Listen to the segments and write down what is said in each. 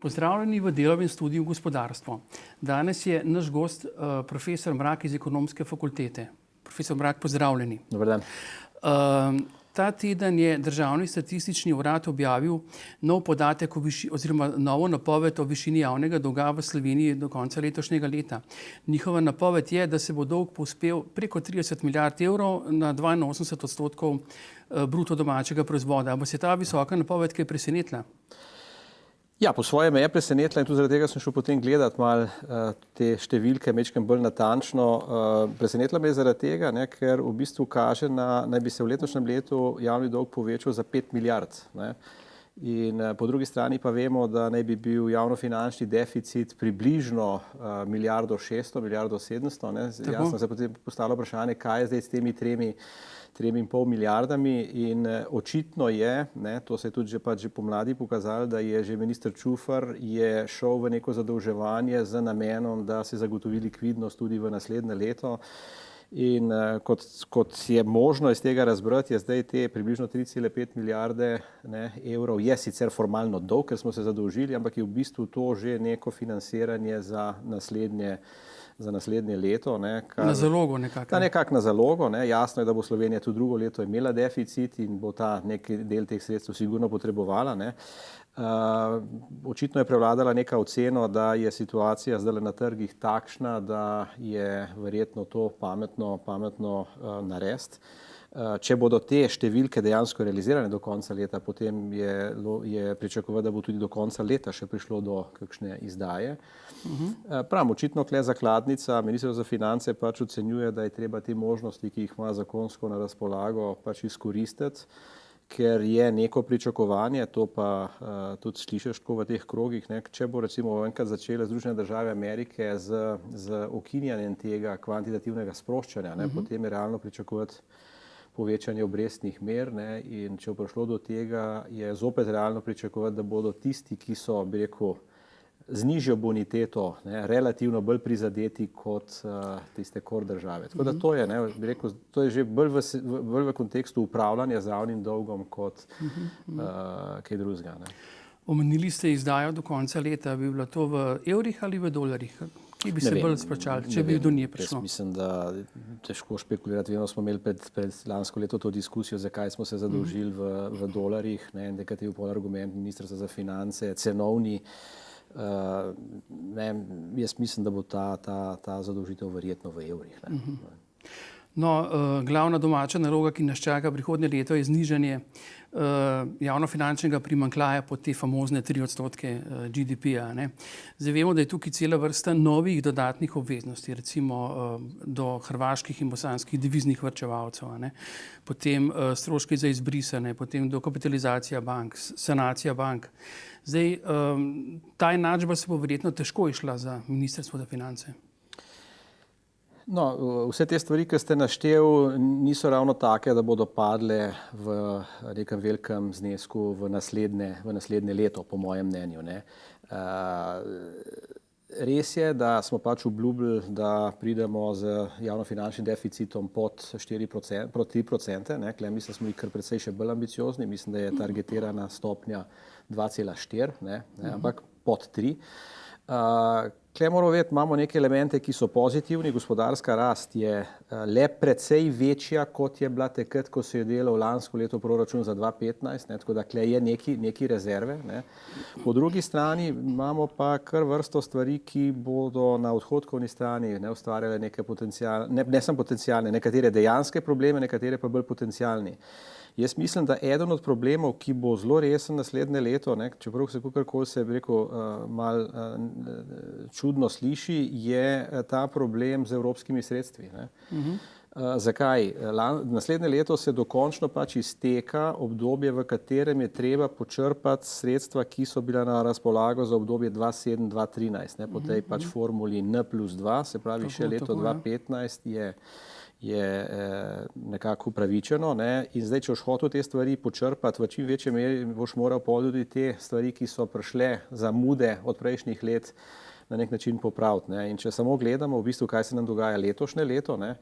Pozdravljeni v delovnem studiu Gospodarstvo. Danes je naš gost profesor Mrak iz Ekonomske fakultete. Profesor Mrak, pozdravljeni. Dober dan. Ta teden je Državni statistični urad objavil nov podatek oziroma novo napoved o višini javnega dolga v Sloveniji do konca letošnjega leta. Njihova napoved je, da se bo dolg povzpel preko 30 milijard evrov na 82% bruto domačega proizvoda. Vas je ta visoka napoved kaj presenetila? Ja, po svoje me je presenetila in tudi zaradi tega sem šel potem gledati malo te številke majčkeno bolj natančno. Presenetila me je zaradi tega, ker v bistvu kaže, naj bi se v letošnjem letu javni dolg povečal za 5 milijard. In po drugi strani pa vemo, da naj bi bil javnofinančni deficit približno milijardo 600, milijardo 700. Jasno se potem postalo vprašanje, kaj je zdaj s temi 3,5 milijardami in očitno je, to se je tudi že pomladi pokazalo, da je že minister Čufar je šel v neko zadolževanje z namenom, da se zagotovi likvidnost tudi v naslednje leto. In kot je možno iz tega razbrati, je zdaj te približno 3,5 milijarde evrov je sicer formalno dolg, ker smo se zadolžili, ampak je v bistvu to že neko financiranje za naslednje leto. Na zalogo nekako. Nekako na zalogo. Jasno je, da bo Slovenija tudi drugo leto imela deficit in bo ta neki del teh sredstev sigurno potrebovala. Očitno je prevladala neka ocena, da je situacija zdaj na trgih takšna, da je verjetno to pametno narediti. Če bodo te številke dejansko realizirane do konca leta, potem je pričakovati, da bo tudi do konca leta še prišlo do kakšne izdaje. Pravim, očitno kle zakladnica, Ministrstvo za finance ocenjuje, da je treba te možnosti, ki jih ima zakonsko na razpolago, izkoristiti, ker je neko pričakovanje, to pa tudi slišiš tako v teh krogih, če bo recimo enkrat začele Združene države Amerike z ukinjanjem tega kvantitativnega sproščanja, potem je realno pričakovati povečanje obrestnih mer in če bo prišlo do tega, je zopet realno pričakovati, da bodo tisti, ki so, bi rekel, z nižjo boniteto relativno bolj prizadeti kot tiste core države. Tako da to je, bi rekel, to je že bolj v kontekstu upravljanja z javnim dolgom kot kaj drugega. Omenili ste izdajo do konca leta, bi bilo to v evrih ali v dolarjih? Ki bi se bolj splačali, če bi do nje prišlo? Jaz mislim, da težko špekulirati. Vemo, smo imeli pred lansko leto to diskusijo, zakaj smo se zadolžili v dolarjih. Nekaj je pol argument Ministrstva za finance, cenovni. Jaz mislim, da bo ta zadolžitev verjetno v evrih. No, glavna domača naloga, ki nas čaka prihodnje leto, je znižanje javnofinančnega primanjkljaja pod te famozne 3% GDP-ja. Zdaj vemo, da je tukaj cela vrsta novih dodatnih obveznosti, recimo do hrvaških in bosanskih deviznih varčevalcev, potem stroški za izbrisane, potem dokapitalizacija bank, sanacija bank. Zdaj, ta enačba se bo verjetno težko išla za Ministrstvo za finance. No, vse te stvari, ki ste našteli, niso ravno take, da bodo padle v nekem velikem znesku v naslednje leto, po mojem mnenju. Res je, da smo obljubili, da pridemo z javnofinančnim deficitom pod 4%, proti 3%. Mislim, da smo kar precej še bolj ambiciozni. Mislim, da je targetirana stopnja 2,4, ampak pod 3. Tukaj moramo vedeti, imamo neke elemente, ki so pozitivni. Gospodarska rast je le precej večja, kot je bila takrat, ko se je delal lansko leto proračun za 2015, tako da tukaj je neki rezerve. Po drugi strani imamo pa kar vrsto stvari, ki bodo na odhodkovni strani ustvarjale neke potencialne, ne samo potencialne, nekatere dejanske probleme, nekatere pa bolj potencialni. Jaz mislim, da eden od problemov, ki bo zelo resen naslednje leto, čeprav se kakorkoli se malo čudno sliši, je ta problem z evropskimi sredstvi. Zakaj? Naslednje leto se dokončno izteka obdobje, v katerem je treba počrpati sredstva, ki so bila na razpolago za obdobje 2007-2013. Po tej formuli N+2, se pravi še leto 2015 je nekako upravičeno. In zdaj, če boš hotel te stvari počrpati v čim večjem meri, boš moral tudi te stvari, ki so prišle zamude od prejšnjih let, na nek način popraviti. Ne. In če samo gledamo, v bistvu, kaj se nam dogaja letošnje leto, ne.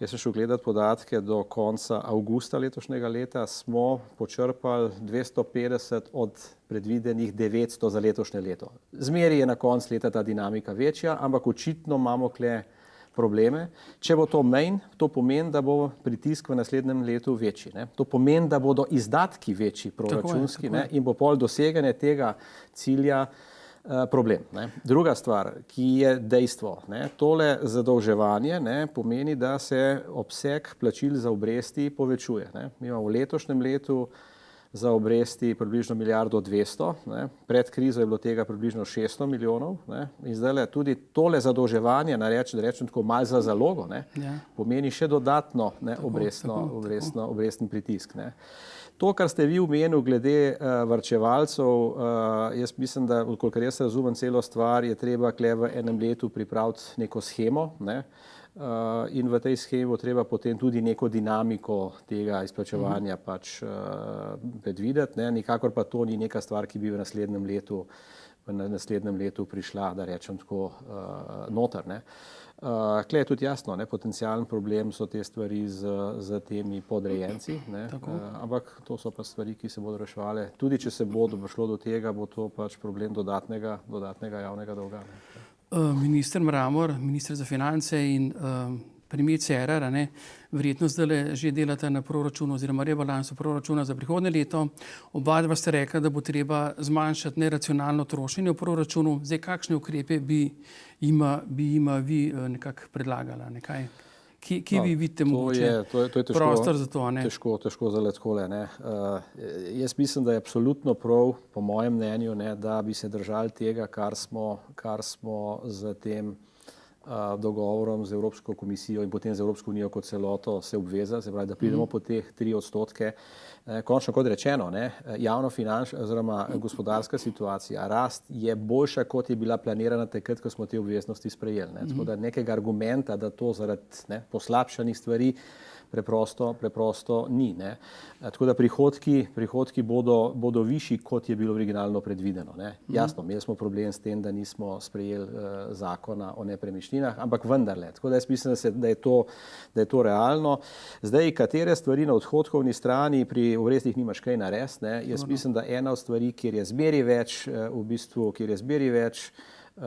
Jaz sem šel gledati podatke do konca avgusta letošnjega leta, smo počrpali 250 od predvidenih 900 za letošnje leto. Zmeri je na koncu leta ta dinamika večja, ampak očitno imamo kle probleme. Če bo to manj, to pomeni, da bo pritisk v naslednjem letu večji. Ne. To pomeni, da bodo izdatki večji proračunski, ne, in bo pol doseganje tega cilja problem. Ne. Druga stvar, ki je dejstvo, ne, tole zadolževanje, ne, pomeni, da se obseg plačil za obresti povečuje. Ne. Mi imamo v letošnjem letu za obresti približno 1,2 milijarde, pred krizo je bilo tega približno 600 milijonov, ne, in zdaj tudi tole zadolževanje, da rečem tako malo za zalogo, ne, pomeni še dodatno, ne, obrestni pritisk. Ne. To, kar ste vi omenili glede varčevalcev, jaz mislim, da, kolikor jaz razumem celo stvar, je treba kle v enem letu pripraviti neko shemo, ne, in v tej shemi bo treba potem tudi neko dinamiko tega izplačevanja pač predvideti, ne. Nikakor pa to ni neka stvar, ki bi v naslednjem letu prišla, da rečem tako, noter. Ne. Tle je tudi jasno, ne, potencialen problem so te stvari z temi podrejenci, ne, ampak to so pa stvari, ki se bodo reševale. Tudi če se bo šlo do tega, bo to pač problem dodatnega javnega dolga. Ne. Minister Mramor, minister za finance in premier Cerar, verjetno zdaj že delate na proračunu oziroma rebalansu proračuna za prihodnje leto. Oba dva ste rekla, da bo treba zmanjšati neracionalno trošenje v proračunu. Zdaj, kakšne ukrepe bi jima vi nekako predlagala? Nekaj? Kje vi vidite mogoče prostor za to? Težko zelo takole. Jaz mislim, da je absolutno prav, po mojem mnenju, ne, da bi se držali tega, kar smo z tem dogovorom z Evropsko komisijo in potem z Evropsko unijo kot celoto se obvezali, se pravi, da pridemo po teh 3%. Končno kot rečeno, ne, javnofinančna oziroma gospodarska situacija, rast je boljša, kot je bila planirana takrat, ko smo te obveznosti sprejeli. Ne. Tako da nekega argumenta, da to zaradi poslabšanih stvari preprosto ni. Ne. Tako da prihodki bodo višji, kot je bilo originalno predvideno. Ne. Jasno, imeli smo problem s tem, da nismo sprejeli zakona o nepremičninah, ampak vendarle. Tako da jaz mislim, da je to realno. Zdaj, katere stvari na odhodkovni strani pri obrestih nimaš kaj narediti, ne. Jaz mislim, da ena od stvari, kjer je zmeri več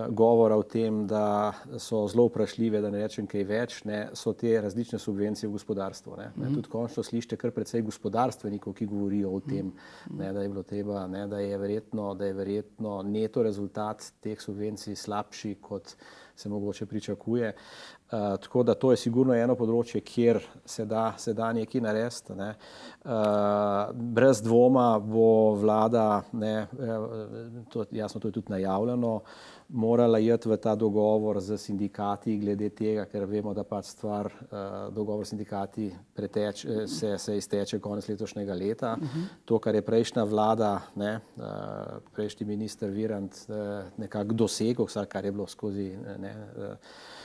govora o tem, da so zelo vprašljive, da ne rečem kaj več, ne, so te različne subvencije v gospodarstvu. Ne. Tudi končno slišite kar precej gospodarstvenikov, ki govorijo o tem, ne, da je bilo treba, ne, da je verjetno neto rezultat teh subvencij slabši, kot se mogoče pričakuje. Tako da to je sigurno eno področje, kjer se da nekaj narediti. Ne. Brez dvoma bo vlada, ne, jasno, to je tudi najavljeno, morala iti v ta dogovor z sindikati glede tega, ker vemo, da pač dogovor s sindikati se izteče konec letošnjega leta. To, kar je prejšnja vlada, ne, prejšnji minister Virant nekako dosegel, vsaj kar je bilo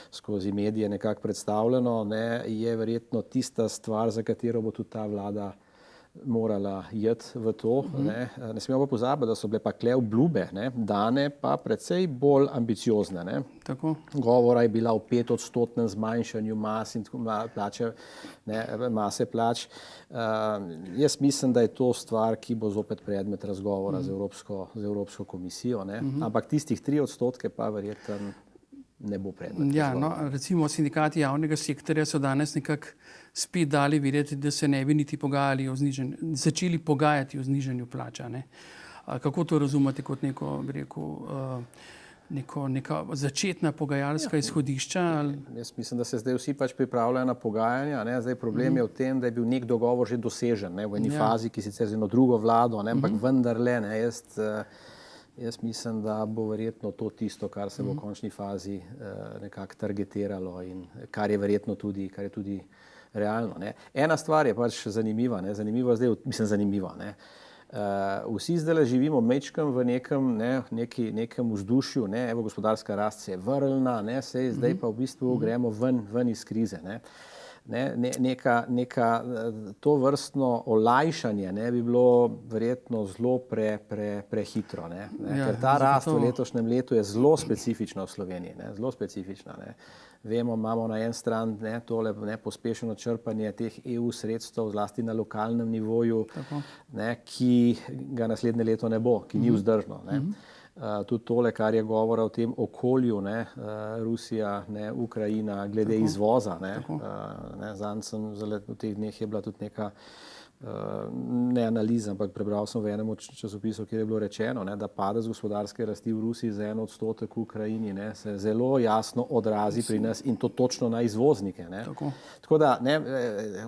skozi medije nekako predstavljeno, ne, je verjetno tista stvar, za katero bo tudi ta vlada morala iti v to. Ne smemo pa pozabiti, da so bile pa kle obljube, ne, dane pa precej bolj ambiciozne. Ne. Govora je bila o 5% zmanjšanju mase plač. Jaz mislim, da je to stvar, ki bo zopet predmet razgovora z Evropsko komisijo, ne. Ampak tistih 3% pa verjetno ne bo predmet. Ja, no, recimo sindikati javnega sektorja so danes nekako spet dali vedeti, da se ne bi niti začeli pogajati o znižanju plača. Ne. Kako to razumete kot neko, bi rekel, neka začetna pogajalska izhodišča? Jaz mislim, da se zdaj vsi pač pripravljajo na pogajanja. Ne. Zdaj problem je v tem, da je bil nek dogovor že dosežen, ne, v eni fazi, ki sicer z eno drugo vlado, ne, ampak vendarle, ne, jaz mislim, da bo verjetno to tisto, kar se bo v končni fazi nekako targetiralo in kar je verjetno tudi realno. Ne. Ena stvar je pač zanimiva, ne. Zanimiva. Ne. Vsi zdaj živimo majčkeno v nekem vzdušju, ne. Evo, gospodarska rast se je vrnila, ne, zdaj pa v bistvu gremo ven iz krize. Ne. neka to vrstno olajšanje ne, bi bilo verjetno zelo prehitro. Ker ta rast v letošnjem letu je zelo specifična v Sloveniji. Zelo specifična. Vemo, imamo na eni strani tole pospešeno črpanje teh EU sredstev, zlasti na lokalnem nivoju, ki ga naslednje leto ne bo, ki ni vzdržno. Tudi tole, kar je govora o tem okolju, Rusija, Ukrajina, glede izvoza. Zadnjič v teh dneh je bila tudi neka ne analiza, ampak prebral sem v enem časopisu, kjer je bilo rečeno, da padec gospodarske rasti v Rusiji za 1% v Ukrajini se zelo jasno odrazi pri nas in to točno na izvoznike. Tako da,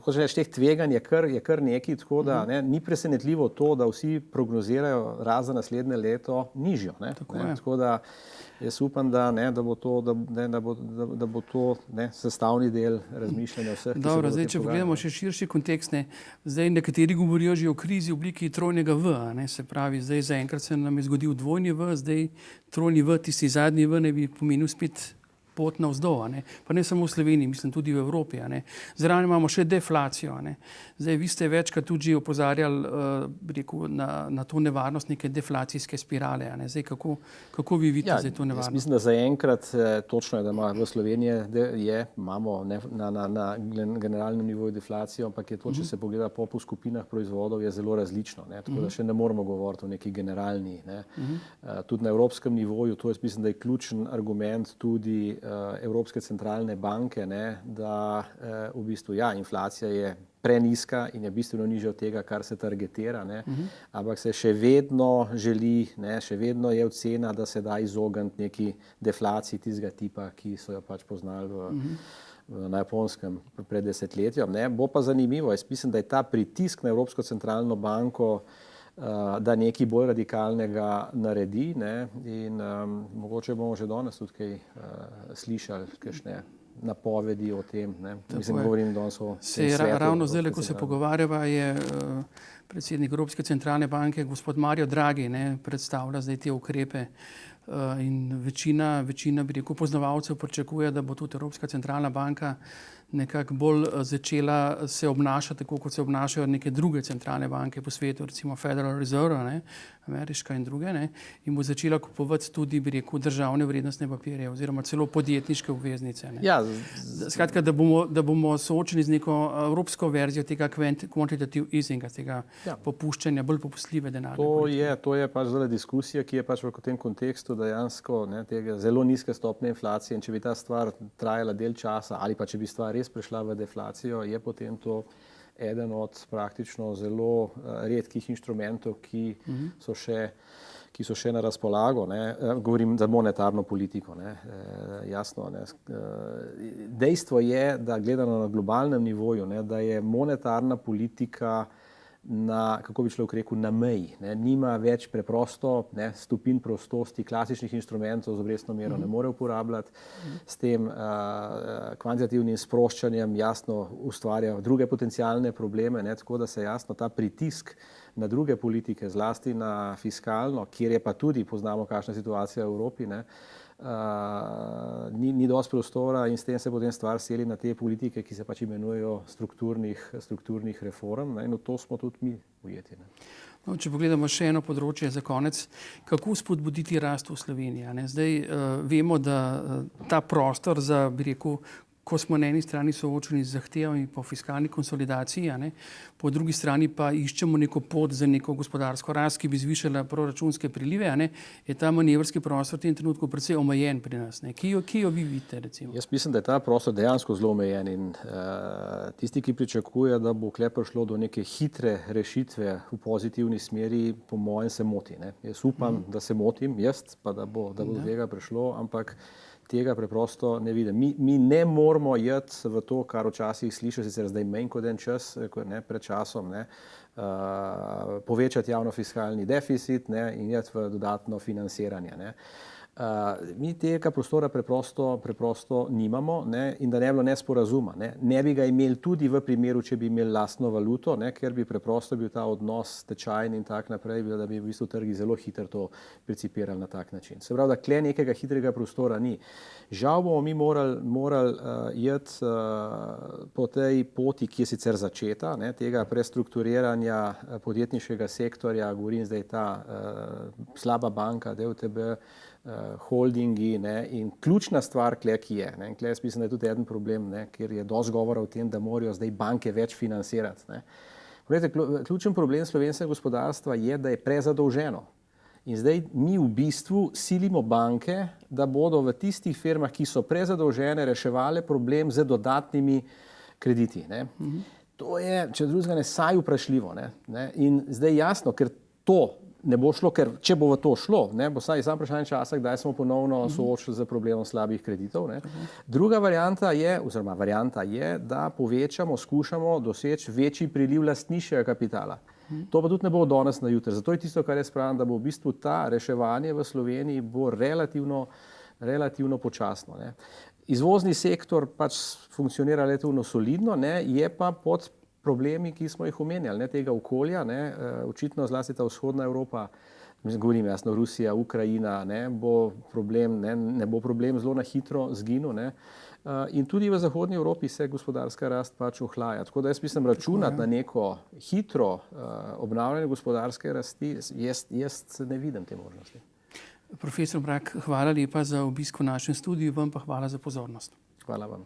hočeš reči, teh tveganj je kar nekaj, tako da ni presenetljivo to, da vsi prognozirajo rast za naslednje leto nižjo. Tako da jaz upam, da bo to sestavni del razmišljanja vseh. Dobro, zdaj, če pogledamo še širši kontekst, zdaj nekateri govorijo že o krizi v obliki trojnega V, se pravi, zdaj zaenkrat se nam je zgodil dvojni V, zdaj trojni V, tisti zadnji V ne bi pomenil spet pot navzdol, pa ne samo v Sloveniji, mislim tudi v Evropi. Zraven imamo še deflacijo. Zdaj, vi ste večkrat tudi opozarjali na to nevarnost neke deflacijske spirale. Zdaj, kako vi vidite zdaj to nevarnost? Mislim, da zaenkrat točno je, da v Sloveniji imamo na generalnem nivoju deflacijo, ampak je to, če se pogleda po skupinah proizvodov, je zelo različno. Tako da še ne moramo govoriti o neki generalni. Tudi na evropskem nivoju, to mislim, da je ključen argument tudi Evropske centralne banke, da v bistvu inflacija je preniska in je bistveno nižja od tega, kar se targetira, ampak se še vedno želi, še vedno je ocena, da se da izogniti neki deflaciji tistega tipa, ki so jo pač poznali na Japonskem pred desetletjem. Bo pa zanimivo, jaz mislim, da je ta pritisk na Evropsko centralno banko, da nekaj bolj radikalnega naredi in mogoče bomo že danes tudi kaj slišali, kakšne napovedi o tem. Mislim, govorim danes o svetu. Ravno zdaj, ko se pogovarjava, je predsednik Evropske centralne banke, gospod Mario Draghi, predstavlja zdaj te ukrepe in večina, bi rekel, poznavalcev pričakuje, da bo tudi Evropska centralna banka nekako bolj začela se obnašati tako, kot se obnašajo neke druge centralne banke po svetu, recimo Federal Reserve, ameriška in druge, in bo začela kupovati tudi, bi rekel, državne vrednostne papirje oziroma celo podjetniške obveznice. Skratka, da bomo soočeni z neko evropsko verzijo tega quantitative easinga, tega popuščanja, bolj popustljive denarne politike. To je pač zdaj diskusija, ki je pač v tem kontekstu dejansko tega zelo nizke stopnje inflacije in če bi ta stvar trajala del časa ali pa če bi stvar res prešla v deflacijo, je potem to eden od praktično zelo redkih inštrumentov, ki so še na razpolago. Govorim za monetarno politiko. Jasno. Dejstvo je, da gledano na globalnem nivoju, da je monetarna politika kako bi človek rekel, na meji. Nima več preprosto stopinj prostosti, klasičnih instrumentov z obrestno mero ne more uporabljati. S tem kvantitativnim sproščanjem jasno ustvarja druge potencialne probleme, tako da se jasno ta pritisk na druge politike, zlasti na fiskalno, kjer je pa tudi, poznamo kakšna situacija v Evropi, ni dosti prostora in s tem se potem stvar seli na te politike, ki se pač imenujejo strukturnih reform, in v to smo tudi mi ujeti. No, če pogledamo še eno področje za konec, kako spodbuditi rast v Sloveniji. Zdaj vemo, da ta prostor za, bi rekel, ko smo na eni strani soočeni z zahtevami po fiskalni konsolidaciji, po drugi strani pa iščemo neko pot za neko gospodarsko rast, ki bi zvišala proračunske prilive, je ta manevrski prostor v tem trenutku precej omejen pri nas. Ki jo vi vidite, recimo? Jaz mislim, da je ta prostor dejansko zelo omejen in tisti, ki pričakuje, da bo kle prišlo do neke hitre rešitve v pozitivni smeri, po mojem se moti. Jaz upam, da se motim, pa da bo do tega prišlo, ampak tega preprosto ne vidim. Mi ne moramo iti v to, kar včasih slišiš, sicer zdaj manj kot en čas, pred časom, povečati javno fiskalni deficit in iti v dodatno financiranje. Mi tega prostora preprosto nimamo, ne, in da ne bi bilo nesporazuma. Ne bi ga imeli tudi v primeru, če bi imeli lastno valuto, ne, ker bi preprosto bil ta odnos tečajni in tak naprej, da bi v bistvu trgi zelo hitro to percipirali na tak način. Se pravi, da kle nekega hitrega prostora ni. Žal bomo mi morali iti po tej poti, ki je sicer začeta, ne, tega prestrukturiranja podjetniškega sektorja, govorim zdaj ta slaba banka, DUTB, holdingi, ne, in ključna stvar, ki je, ne, in jaz mislim, da je tudi eden problem, ne, ker je dosti govora o tem, da morajo zdaj banke več financirati. Ne. Ključen problem slovenskega gospodarstva je, da je prezadolženo. In zdaj mi v bistvu silimo banke, da bodo v tistih firmah, ki so prezadolžene, reševale problem z dodatnimi krediti. Ne. To je, če drugega ne, saj vprašljivo. Ne. In zdaj jasno, ker to ne bo šlo, ker če bo v to šlo, ne, bo saj samo vprašanje časa, kdaj smo ponovno soočili z problemom slabih kreditov. Ne. Druga varianta je, da povečamo, skušamo doseči večji priliv lastniškega kapitala. To pa tudi ne bo od danes na jutri. Zato je tisto, kar jaz pravim, da bo v bistvu ta reševanje v Sloveniji bo relativno počasno. Ne. Izvozni sektor pač funkcionira relativno solidno, ne, je pa pod problemi, ki smo jih omenjali, ne, tega okolja, ne, očitno zlasti ta vzhodna Evropa, govorim jasno, Rusija, Ukrajina, ne bo problem zelo na hitro zginil, ne, in tudi v zahodnji Evropi se gospodarska rast pač ohlaja. Tako da jaz mislim računati na neko hitro obnavljanje gospodarske rasti, jaz ne vidim te možnosti. Profesor Mrak, hvala lepa za obisk v našem studiu, vam pa hvala za pozornost. Hvala vam.